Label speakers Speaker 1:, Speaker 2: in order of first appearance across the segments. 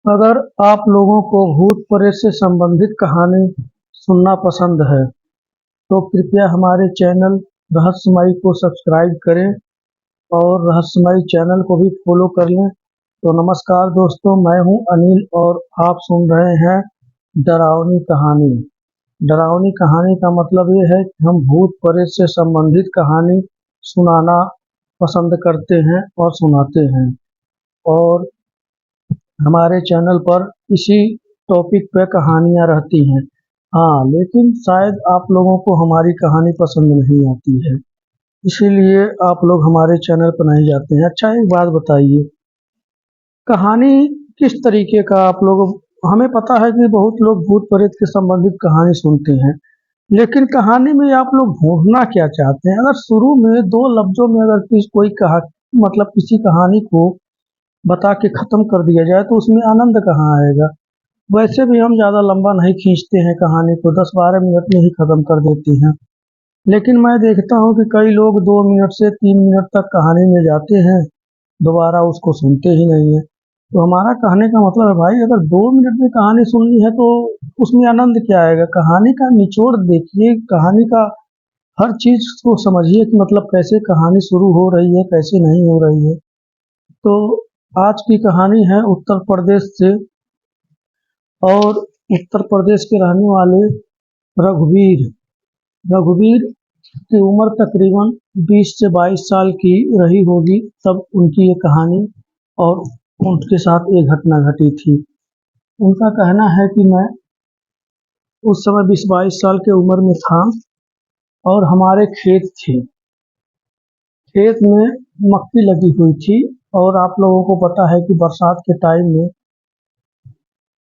Speaker 1: अगर आप लोगों को भूत प्रेत से संबंधित कहानी सुनना पसंद है तो कृपया हमारे चैनल रहस्यमयी को सब्सक्राइब करें और रहस्यमयी चैनल को भी फॉलो कर लें। तो नमस्कार दोस्तों, मैं हूं अनिल और आप सुन रहे हैं डरावनी कहानी। डरावनी कहानी का मतलब ये है कि हम भूत प्रेत से संबंधित कहानी सुनाना पसंद करते हैं और सुनाते हैं। और हमारे चैनल पर इसी टॉपिक पे कहानियाँ रहती हैं। हाँ, लेकिन शायद आप लोगों को हमारी कहानी पसंद नहीं आती है, इसीलिए आप लोग हमारे चैनल पर नहीं जाते हैं। अच्छा, एक बात बताइए, कहानी किस तरीके का आप लोग, हमें पता है कि बहुत लोग भूत प्रेत के संबंधित कहानी सुनते हैं, लेकिन कहानी में आप लोग ढूंढना क्या चाहते हैं? अगर शुरू में दो लफ्जों में अगर कोई कहा मतलब किसी कहानी को बता के खत्म कर दिया जाए तो उसमें आनंद कहाँ आएगा। वैसे भी हम ज़्यादा लंबा नहीं खींचते हैं, कहानी को 10-12 मिनट में ही ख़त्म कर देते हैं। लेकिन मैं देखता हूँ कि कई लोग 2 मिनट से 3 मिनट तक कहानी में जाते हैं, दोबारा उसको सुनते ही नहीं है। तो हमारा कहने का मतलब है, भाई अगर 2 मिनट में कहानी सुननी है तो उसमें आनंद क्या आएगा? कहानी का निचोड़ देखिए, कहानी का हर चीज़ को समझिए कि मतलब कैसे कहानी शुरू हो रही है, कैसे नहीं हो रही है। तो आज की कहानी है उत्तर प्रदेश से, और उत्तर प्रदेश के रहने वाले रघुवीर रघुवीर की उम्र तकरीबन 20 से 22 साल की रही होगी तब उनकी ये कहानी और उनके साथ ये घटना घटी थी। उनका कहना है कि मैं उस समय 20-22 साल की उम्र में था और हमारे खेत थे। खेत में मक्की लगी हुई थी और आप लोगों को पता है कि बरसात के टाइम में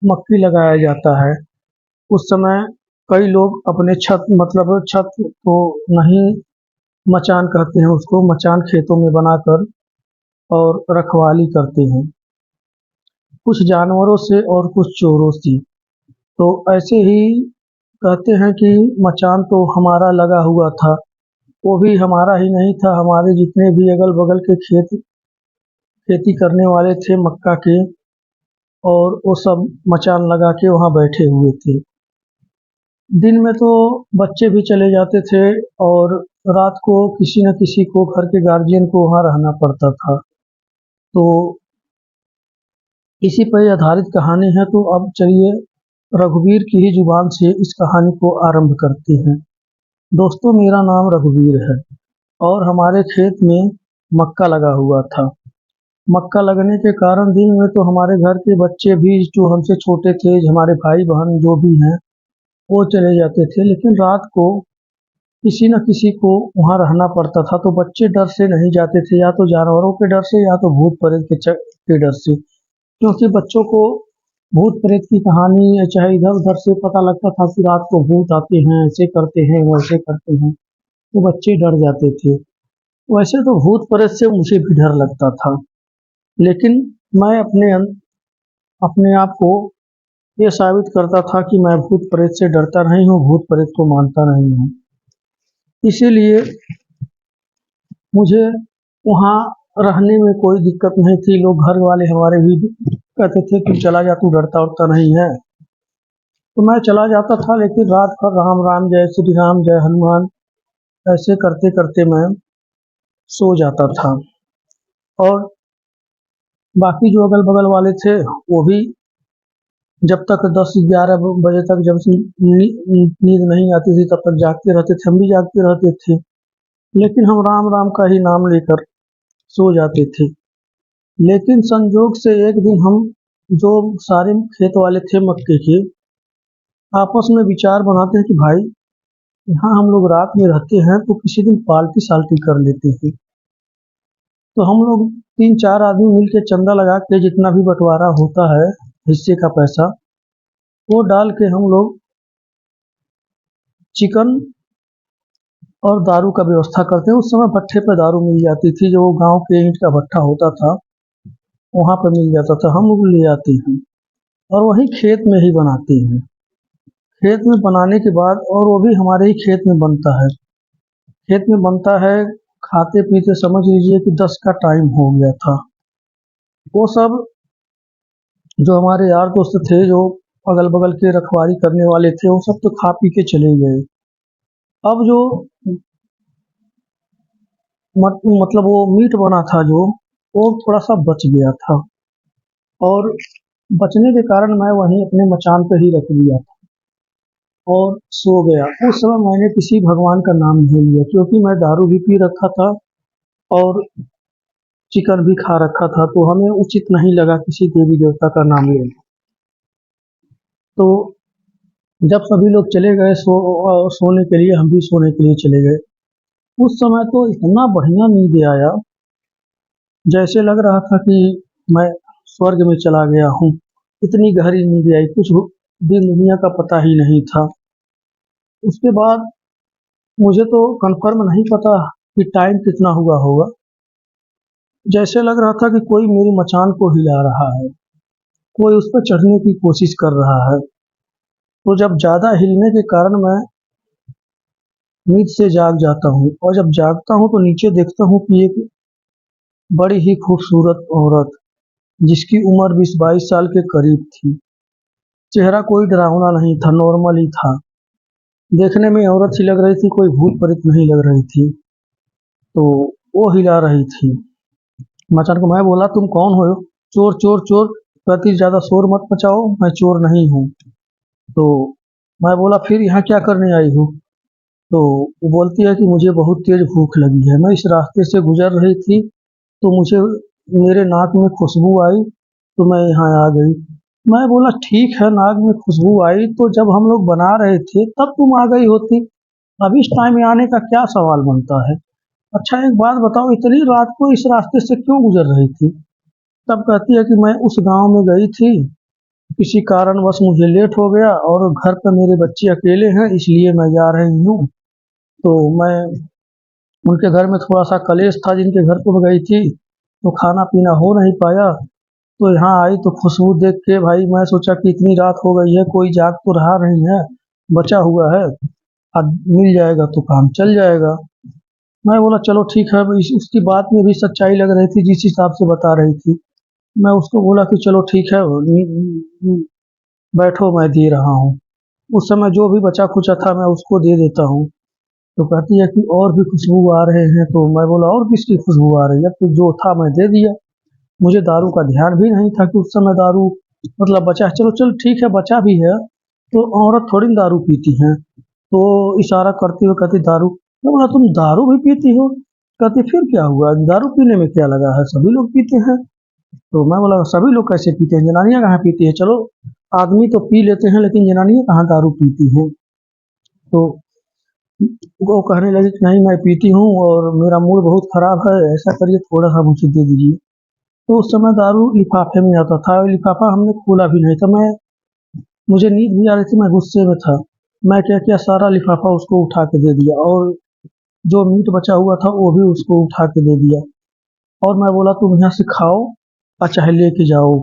Speaker 1: मक्की लगाया जाता है। उस समय कई लोग अपने छत छत को नहीं, मचान कहते हैं उसको, मचान खेतों में बनाकर और रखवाली करते हैं, कुछ जानवरों से और कुछ चोरों से। तो ऐसे ही कहते हैं कि मचान तो हमारा लगा हुआ था, वो भी हमारा ही नहीं था, हमारे जितने भी अगल बगल के खेती करने वाले थे मक्का के, और वो सब मचान लगा के वहाँ बैठे हुए थे। दिन में तो बच्चे भी चले जाते थे और रात को किसी न किसी को, घर के गार्जियन को वहाँ रहना पड़ता था। तो इसी पर आधारित कहानी है। तो अब चलिए रघुवीर की ही जुबान से इस कहानी को आरंभ करते हैं। दोस्तों, मेरा नाम रघुवीर है और हमारे खेत में मक्का लगा हुआ था। मक्का लगने के कारण दिन में तो हमारे घर के बच्चे भी जो हमसे छोटे थे, हमारे भाई बहन जो भी हैं, वो चले जाते थे, लेकिन रात को किसी न किसी को वहाँ रहना पड़ता था। तो बच्चे डर से नहीं जाते थे, या तो जानवरों के डर से या तो भूत प्रेत के डर से, क्योंकि बच्चों को भूत प्रेत की कहानी या चाहे इधर उधर से पता लगता था कि रात को भूत आते हैं, ऐसे करते हैं वैसे करते हैं, तो बच्चे डर जाते थे। वैसे तो भूत प्रेत से मुझे भी डर लगता था, लेकिन मैं अपने आप को ये साबित करता था कि मैं भूत प्रेत से डरता नहीं हूँ, भूत प्रेत को मानता नहीं हूँ। इसीलिए मुझे वहाँ रहने में कोई दिक्कत नहीं थी। लोग घर वाले हमारे भी कहते थे तू चला जा, तू डरता उड़ता नहीं है। तो मैं चला जाता था, लेकिन रात भर राम राम जय श्री राम जय हनुमान ऐसे करते करते मैं सो जाता था। और बाकी जो अगल बगल वाले थे वो भी जब तक 10-11 बजे तक जब से नींद नहीं आती थी तब तक जागते रहते थे, हम भी जागते रहते थे, लेकिन हम राम राम का ही नाम लेकर सो जाते थे। लेकिन संजोग से एक दिन हम जो सारे खेत वाले थे मक्के के, आपस में विचार बनाते हैं कि भाई यहाँ हम लोग रात में रहते हैं तो किसी दिन पार्टी साल्टी कर लेते हैं। तो हम लोग 3-4 आदमी मिलके चंदा लगा के जितना भी बंटवारा होता है हिस्से का पैसा, वो डाल के हम लोग चिकन और दारू का व्यवस्था करते हैं। उस समय भट्ठे पे दारू मिल जाती थी, जो गांव के ईंट का भट्ठा होता था वहां पर मिल जाता था, हम लोग ले आते हैं और वही खेत में ही बनाते हैं। खेत में बनाने के बाद, और वो भी हमारे ही खेत में बनता है, खेत में बनता है, खाते पीते समझ लीजिए कि 10 का टाइम हो गया था। वो सब जो हमारे यार दोस्त थे, जो अगल बगल के रखवाली करने वाले थे, वो सब तो खा पी के चले गए। अब जो मतलब वो मीट बना था जो, वो थोड़ा सा बच गया था, और बचने के कारण मैं वहीं अपने मचान पे ही रख लिया और सो गया। उस समय मैंने किसी भगवान का नाम नहीं लिया, क्योंकि मैं दारू भी पी रखा था और चिकन भी खा रखा था, तो हमें उचित नहीं लगा किसी देवी देवता का नाम लेना। तो जब सभी लोग चले गए सोने के लिए, हम भी सोने के लिए चले गए। उस समय तो इतना बढ़िया नींद आया, जैसे लग रहा था कि मैं स्वर्ग में चला गया हूँ। इतनी गहरी नींद आई, कुछ दिन दुनिया का पता ही नहीं था। उसके बाद मुझे तो कंफर्म नहीं पता कि टाइम कितना हुआ होगा। जैसे लग रहा था कि कोई मेरी मचान को हिला रहा है, कोई उस पर चढ़ने की कोशिश कर रहा है। तो जब ज़्यादा हिलने के कारण मैं नींद से जाग जाता हूँ, और जब जागता हूँ तो नीचे देखता हूँ कि एक बड़ी ही खूबसूरत औरत, जिसकी उम्र 20-22 साल के करीब थी। चेहरा कोई डरावना नहीं था, नॉर्मल ही था। देखने में औरत सी लग रही थी, कोई भूत प्रेत नहीं लग रही थी। तो वो हिला रही थी मचान को। मैं बोला, तुम कौन हो? चोर चोर चोर। कहती, ज्यादा शोर मत मचाओ, मैं चोर नहीं हूँ। तो मैं बोला, फिर यहाँ क्या करने आई हो? तो वो बोलती है कि मुझे बहुत तेज भूख लगी है, मैं इस रास्ते से गुजर रही थी, तो मुझे मेरे नाक में खुशबू आई, तो मैं यहाँ आ गई। मैं बोला, ठीक है, नाक में खुशबू आई तो जब हम लोग बना रहे थे तब तुम आ गई होती, अब इस टाइम में आने का क्या सवाल बनता है? अच्छा, एक बात बताओ, इतनी रात को इस रास्ते से क्यों गुजर रही थी? तब कहती है कि मैं उस गांव में गई थी, किसी कारणवश मुझे लेट हो गया, और घर पर मेरे बच्चे अकेले हैं, इसलिए मैं जा रही हूँ। तो मैं उनके घर में थोड़ा सा कलेश था, जिनके घर पर गई थी, तो खाना पीना हो नहीं पाया। तो यहाँ आई तो खुशबू देख के भाई मैं सोचा कि इतनी रात हो गई है, कोई जाग तो रहा नहीं है, बचा हुआ है, अब मिल जाएगा तो काम चल जाएगा। मैं बोला, चलो ठीक है। उसकी बात में भी सच्चाई लग रही थी, जिस हिसाब से बता रही थी। मैं उसको बोला कि चलो ठीक है, बैठो, मैं दे रहा हूँ। उस समय जो भी बचा खुचा था मैं उसको दे देता हूँ। तो कहती है कि और भी खुशबू आ रहे हैं। तो मैं बोला, और किसकी खुशबू आ रही है? तो जो था मैं दे दिया। मुझे दारू का ध्यान भी नहीं था कि उस समय दारू मतलब बचा है। चलो चल ठीक है, बचा भी है तो औरत थोड़ी ना दारू पीती हैं। तो इशारा करते हुए कहती, दारू। मैं बोला, तुम दारू भी पीती हो? कहती, फिर क्या हुआ, दारू पीने में क्या लगा है, सभी लोग पीते हैं। तो मैं बोला, सभी लोग कैसे पीते हैं, जनानियां कहाँ पीती है? चलो, आदमी तो पी लेते हैं लेकिन जनानियां कहाँ दारू पीती हैं? तो वो कहने लगी कि नहीं, मैं पीती हूँ और मेरा मूड बहुत खराब है, ऐसा करिए थोड़ा सा मुझे दे दीजिए। तो उस समय दारू लिफाफे में आता था, और लिफाफा हमने खोला भी नहीं था। मुझे नींद भी आ रही थी, मैं गुस्से में था। मैं क्या किया, सारा लिफाफा उसको उठा के दे दिया, और जो मीट बचा हुआ था वो भी उसको उठा के दे दिया। और मैं बोला, तुम यहाँ से खाओ और चाहे लेके जाओ,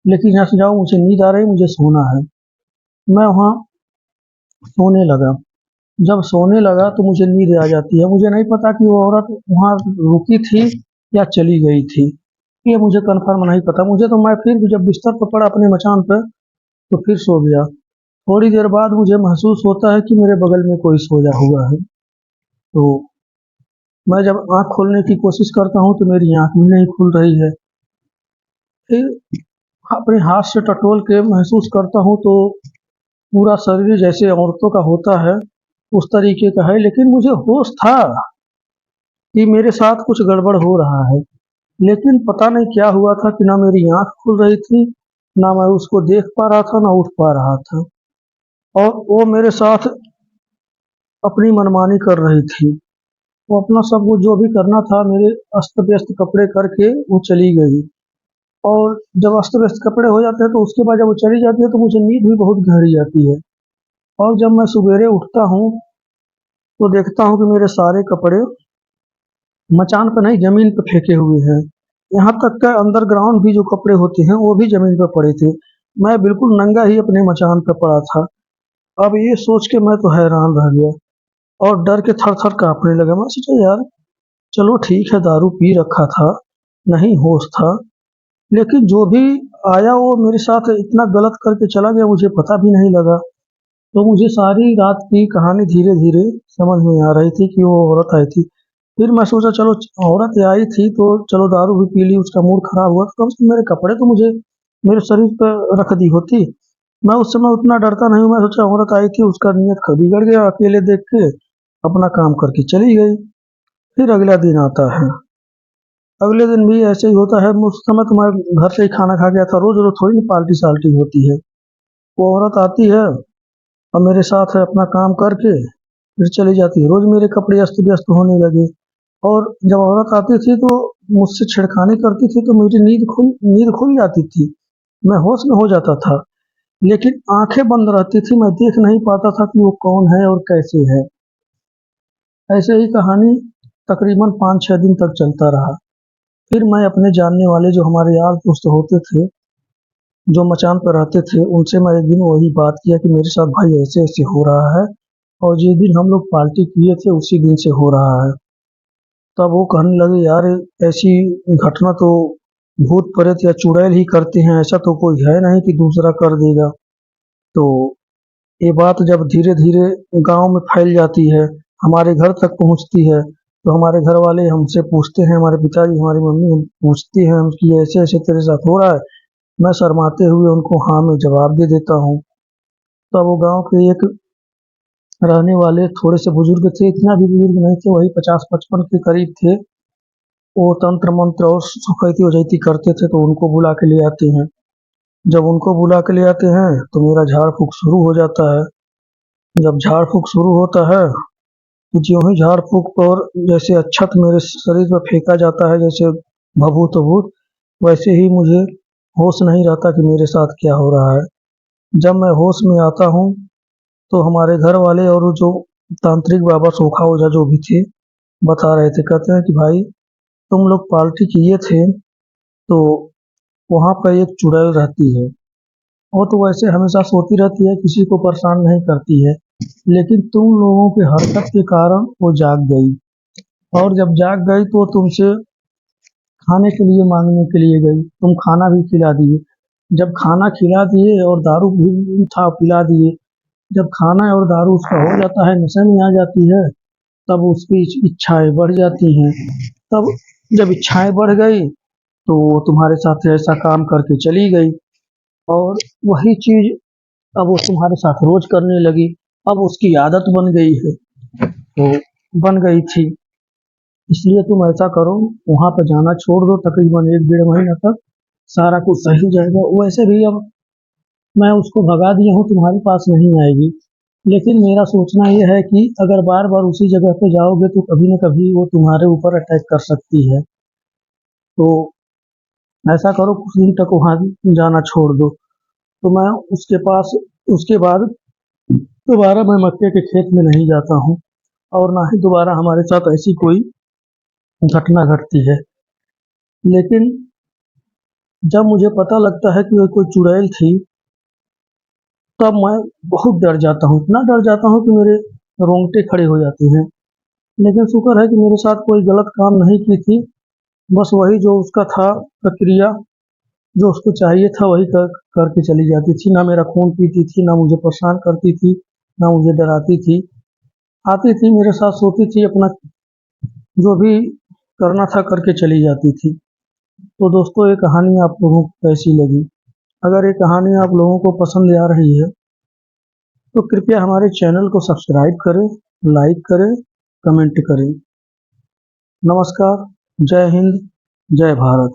Speaker 1: लेकिन यहाँ से जाओ, मुझे नींद आ रही, मुझे सोना है। मैं वहाँ सोने लगा। जब सोने लगा तो मुझे नींद आ जाती है। मुझे नहीं पता कि वो औरत वहाँ रुकी थी या चली गई थी, ये मुझे कंफर्म नहीं पता। मुझे तो, मैं फिर भी जब बिस्तर पर पड़ा अपने मचान पर, तो फिर सो गया। थोड़ी देर बाद मुझे महसूस होता है कि मेरे बगल में कोई सोया हुआ है। तो मैं जब आँख खोलने की कोशिश करता हूँ तो मेरी आँख भी नहीं खुल रही है। फिर अपने हाथ से टटोल के महसूस करता हूँ तो पूरा शरीर जैसे औरतों का होता है उस तरीके का है, लेकिन मुझे होश था कि मेरे साथ कुछ गड़बड़ हो रहा है। लेकिन पता नहीं क्या हुआ था कि ना मेरी आँख खुल रही थी, ना मैं उसको देख पा रहा था, ना उठ पा रहा था, और वो मेरे साथ अपनी मनमानी कर रही थी। वो अपना सब कुछ जो भी करना था मेरे अस्त व्यस्त कपड़े करके वो चली गई। और जब अस्त व्यस्त कपड़े हो जाते हैं तो उसके बाद जब वो चली जाती है तो मुझे नींद भी बहुत गहरी आती है। और जब मैं सवेरे उठता हूँ तो देखता हूँ कि मेरे सारे कपड़े मचान पर नहीं, जमीन पर फेंके हुए हैं। यहाँ तक कि अंडरग्राउंड भी जो कपड़े होते हैं वो भी जमीन पर पड़े थे। मैं बिल्कुल नंगा ही अपने मचान पर पड़ा था। अब ये सोच के मैं तो हैरान रह गया और डर के थर थर कांपने लगा। मैं सोचा, यार चलो ठीक है, दारू पी रखा था, नहीं होश था, लेकिन जो भी आया वो मेरे साथ इतना गलत करके चला गया, मुझे पता भी नहीं लगा। तो मुझे सारी रात की कहानी धीरे धीरे समझ में आ रही थी कि वो औरत आई थी। फिर मैं सोचा चलो औरत आई थी तो चलो दारू भी पी ली, उसका मूड खराब हुआ तो कम से कम मेरे कपड़े तो मुझे मेरे शरीर पर रख दी होती। मैं उस समय उतना डरता नहीं हूँ, मैं सोचा औरत आई थी उसका नियत बिगड़ गया, अकेले देख के अपना काम करके चली गई। फिर अगला दिन आता है, अगले दिन भी ऐसे ही होता है। उस समय तो मैं घर से ही खाना खा गया था, रोज रोज थोड़ी ना पार्टी साल्टी होती है। वो औरत आती है और मेरे साथ अपना काम करके फिर चली जाती है। रोज मेरे कपड़े अस्त व्यस्त होने लगे, और जब औरत आती थी तो मुझसे छेड़खानी करती थी तो मेरी नींद खुल जाती थी, मैं होश में हो जाता था। लेकिन आंखें बंद रहती थी, मैं देख नहीं पाता था कि वो कौन है और कैसे है। ऐसे ही कहानी तकरीबन 5-6 दिन तक चलता रहा। फिर मैं अपने जानने वाले जो हमारे यार दोस्त होते थे, जो मचान पर रहते थे, उनसे मैं एक दिन वही बात किया कि मेरे साथ भाई ऐसे ऐसे हो रहा है, और जिस दिन हम लोग पार्टी किए थे उसी दिन से हो रहा है। तब वो कहने लगे यार ऐसी घटना तो भूत प्रेत या चुड़ैल ही करते हैं, ऐसा तो कोई है नहीं कि दूसरा कर देगा। तो ये बात जब धीरे धीरे गांव में फैल जाती है, हमारे घर तक पहुंचती है, तो हमारे घर वाले हमसे पूछते हैं, हमारे पिताजी हमारी मम्मी पूछती हैं कि ऐसे ऐसे तेरे साथ हो रहा है। मैं शर्माते हुए उनको हाँ में जवाब दे देता हूँ। तब वो गांव के एक रहने वाले थोड़े से बुजुर्ग थे, इतना भी बुजुर्ग नहीं थे, वही 50-55 के करीब थे। वो तंत्र मंत्र और सुखैती वजैती करते थे, तो उनको बुला के ले आते हैं। जब उनको बुला के ले आते हैं तो मेरा झाड़ फूक शुरू हो जाता है। जब झाड़ फूक शुरू होता है तो ज्यों ही झाड़ फूक पर जैसे अक्षत मेरे शरीर पर फेंका जाता है, जैसे भभूत भूत, वैसे ही मुझे होश नहीं रहता कि मेरे साथ क्या हो रहा है। जब मैं होश में आता हूँ तो हमारे घर वाले और वो जो तांत्रिक बाबा सोखा ओझा जो भी थे बता रहे थे, कहते हैं कि भाई तुम लोग पार्टी किए थे तो वहाँ पर एक चुड़ैल रहती है, वो तो वैसे हमेशा सोती रहती है, किसी को परेशान नहीं करती है, लेकिन तुम लोगों के हरकत के कारण वो जाग गई, और जब जाग गई तो तुमसे खाने के लिए मांगने के लिए गई, तुम खाना भी खिला दिए। जब खाना खिला दिए और दारू भी था पिला दिए, जब खाना और दारू उसका हो जाता है, नशे में आ जाती है, तब उसकी इच्छाएं बढ़ जाती हैं। तब जब इच्छाएं बढ़ गई तो वो तुम्हारे साथ ऐसा काम करके चली गई, और वही चीज अब वो तुम्हारे साथ रोज करने लगी। अब उसकी आदत बन गई है, तो बन गई थी। इसलिए तुम ऐसा करो, वहां पर जाना छोड़ दो, तकरीबन 1-1.5 महीना तक सारा कुछ सही हो जाएगा। वैसे भी अब मैं उसको भगा दिया हूँ, तुम्हारे पास नहीं आएगी। लेकिन मेरा सोचना ये है कि अगर बार बार उसी जगह पे जाओगे तो कभी न कभी वो तुम्हारे ऊपर अटैक कर सकती है। तो ऐसा करो, कुछ दिन तक वहां जाना छोड़ दो। तो मैं उसके पास उसके बाद दोबारा मैं मक्के के खेत में नहीं जाता हूँ, और ना ही दोबारा हमारे साथ ऐसी कोई घटना घटती है। लेकिन जब मुझे पता लगता है कि वो कोई चुड़ैल थी, तब मैं बहुत डर जाता हूँ, इतना डर जाता हूँ कि मेरे रोंगटे खड़े हो जाते हैं। लेकिन शुक्र है कि मेरे साथ कोई गलत काम नहीं की थी, बस वही जो उसका था प्रक्रिया, जो उसको चाहिए था वही करके चली जाती थी। ना मेरा खून पीती थी, ना मुझे परेशान करती थी, ना मुझे डराती थी। आती थी मेरे साथ, सोती थी, अपना जो भी करना था करके चली जाती थी। तो दोस्तों ये कहानी आप लोगों को कैसी लगी? अगर ये कहानी आप लोगों को पसंद आ रही है तो कृपया हमारे चैनल को सब्सक्राइब करें, लाइक करें, कमेंट करें। नमस्कार, जय हिंद, जय भारत।